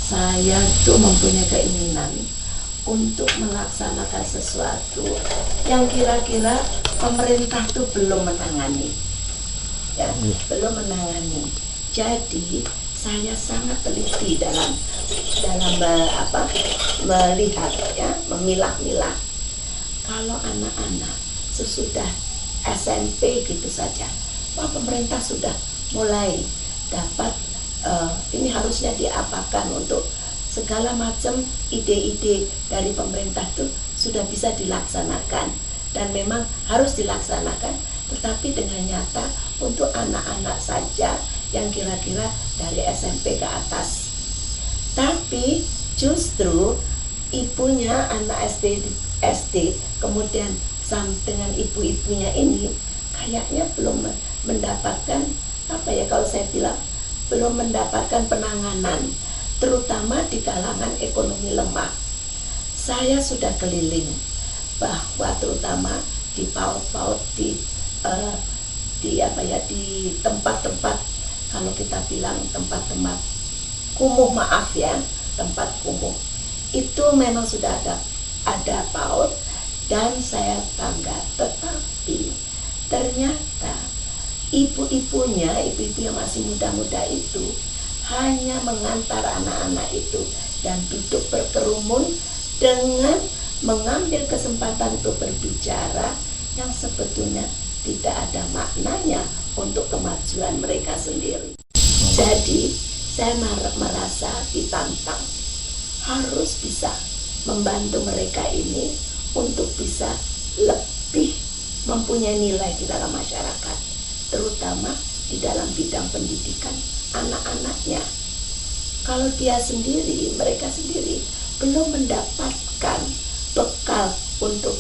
Saya tuh mempunyai keinginan untuk melaksanakan sesuatu yang kira-kira pemerintah tuh belum menangani, ya, belum menangani. Jadi saya sangat teliti dalam melihat, ya, memilah-milah. Kalau anak-anak sesudah SMP gitu saja, pemerintah sudah mulai dapat ini harusnya diapakan untuk segala macam ide-ide dari pemerintah itu sudah bisa dilaksanakan dan memang harus dilaksanakan, tetapi dengan nyata untuk anak-anak saja yang kira-kira dari SMP ke atas. Tapi justru ibunya anak SD kemudian dengan ibu-ibunya ini kayaknya belum mendapatkan kalau saya bilang belum mendapatkan penanganan, terutama di kalangan ekonomi lemah. Saya sudah keliling bahwa terutama di PAUD-PAUD di tempat-tempat, kalau kita bilang tempat-tempat kumuh, tempat kumuh itu memang sudah ada PAUD dan saya bangga, tetapi ternyata ibu-ibu yang masih muda-muda itu hanya mengantar anak-anak itu dan duduk berkerumun dengan mengambil kesempatan untuk berbicara yang sebetulnya tidak ada maknanya untuk kemajuan mereka sendiri. Jadi saya merasa ditantang, harus bisa membantu mereka ini untuk bisa lebih mempunyai nilai di dalam masyarakat, terutama di dalam bidang pendidikan anak-anaknya. Kalau mereka sendiri belum mendapatkan bekal untuk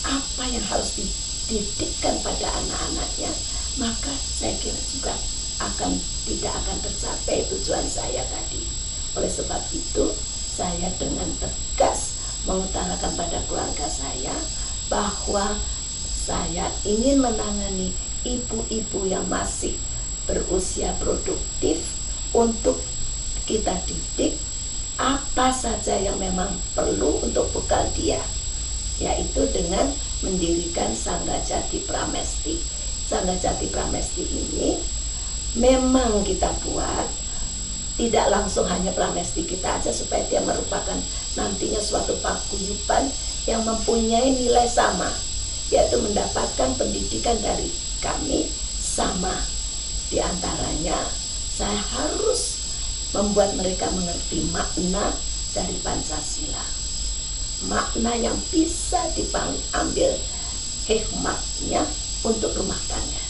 apa yang harus dididikkan pada anak-anaknya, maka saya kira juga tidak akan tercapai tujuan saya tadi. Oleh sebab itu, saya dengan tegas mengutarakan pada keluarga saya bahwa saya ingin menangani ibu-ibu yang masih berusia produktif untuk kita didik apa saja yang memang perlu untuk bekal dia, yaitu dengan mendirikan Sangga Jati Pramesti. Sangga Jati Pramesti ini memang kita buat tidak langsung hanya pramesti kita aja, supaya dia merupakan nantinya suatu paguyuban yang mempunyai nilai sama, yaitu mendapatkan pendidikan dari kami sama. Di antaranya saya harus membuat mereka mengerti makna dari Pancasila, makna yang bisa diambil hikmatnya untuk rumah tangga.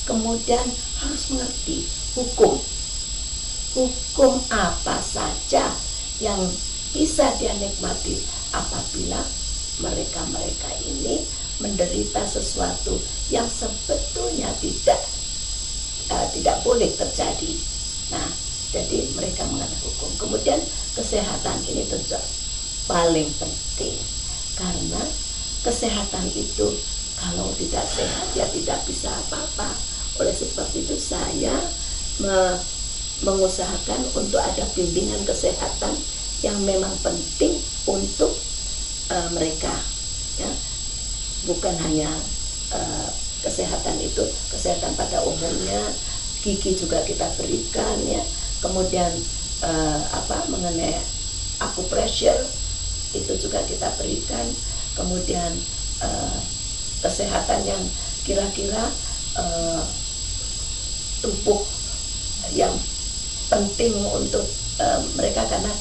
Kemudian harus mengerti hukum apa saja yang bisa dia nikmati apabila mereka ini menderita sesuatu yang sebetulnya tidak boleh terjadi. Nah, jadi mereka mengenal hukum. Kemudian kesehatan ini tentu paling penting, karena kesehatan itu kalau tidak sehat ya tidak bisa apa-apa. Oleh sebab itu saya mengusahakan untuk ada bimbingan kesehatan yang memang penting untuk mereka, ya. Bukan hanya kesehatan itu, kesehatan pada umumnya, gigi juga kita berikan, ya. Kemudian mengenai acupressure itu juga kita berikan. Kemudian kesehatan yang kira-kira tubuh yang penting untuk mereka, karena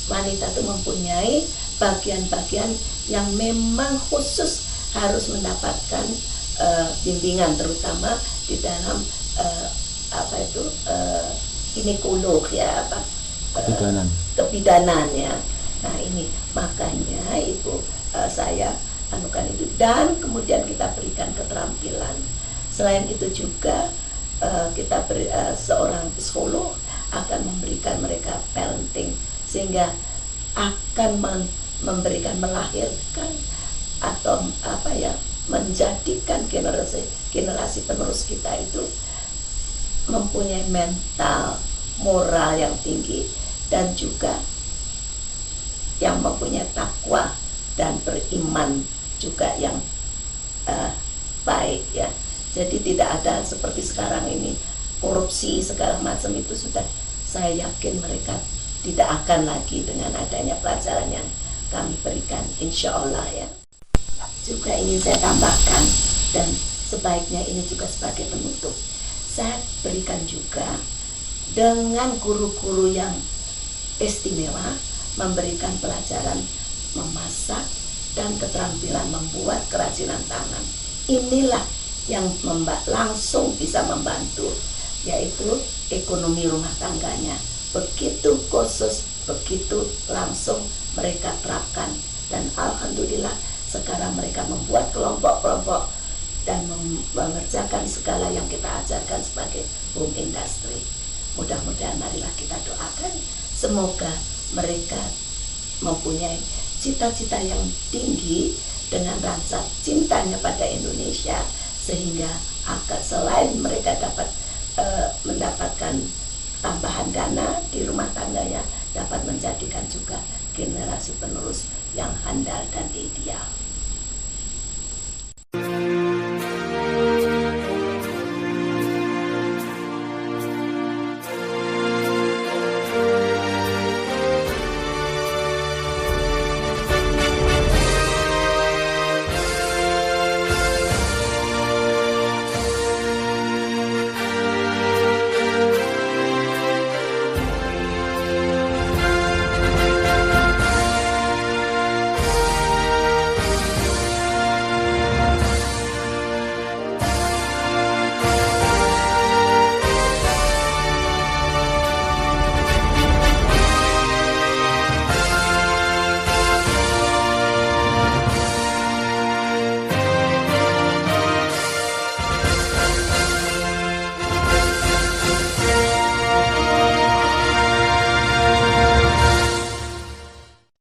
wanita itu mempunyai bagian-bagian yang memang khusus harus mendapatkan bimbingan, terutama di dalam ginekolog, ya, kebidanan, ya. Nah, ini makanya ibu saya anukan itu, dan kemudian kita berikan keterampilan. Selain itu juga kita seorang psikolog akan memberikan mereka parenting, sehingga akan melahirkan atau menjadikan generasi penerus kita itu mempunyai mental moral yang tinggi, dan juga yang mempunyai takwa dan beriman juga yang baik ya. Jadi tidak ada seperti sekarang ini korupsi segala macam, itu sudah saya yakin mereka tidak akan lagi dengan adanya pelajaran yang kami berikan, insya Allah ya. Juga ingin saya tambahkan, dan sebaiknya ini juga sebagai penutup, saya berikan juga dengan guru-guru yang istimewa, memberikan pelajaran memasak dan keterampilan membuat kerajinan tangan. Inilah yang langsung bisa membantu, yaitu ekonomi rumah tangganya. Begitu khusus, begitu langsung mereka terapkan, dan alhamdulillah sekarang mereka membuat kelompok-kelompok dan mengerjakan segala yang kita ajarkan sebagai home industry. Mudah-mudahan marilah kita doakan, semoga mereka mempunyai cita-cita yang tinggi dengan rasa cintanya pada Indonesia, sehingga selain mereka dapat mendapatkan tambahan dana di rumah tangganya, dapat menjadikan juga generasi penerus yang handal dan ideal.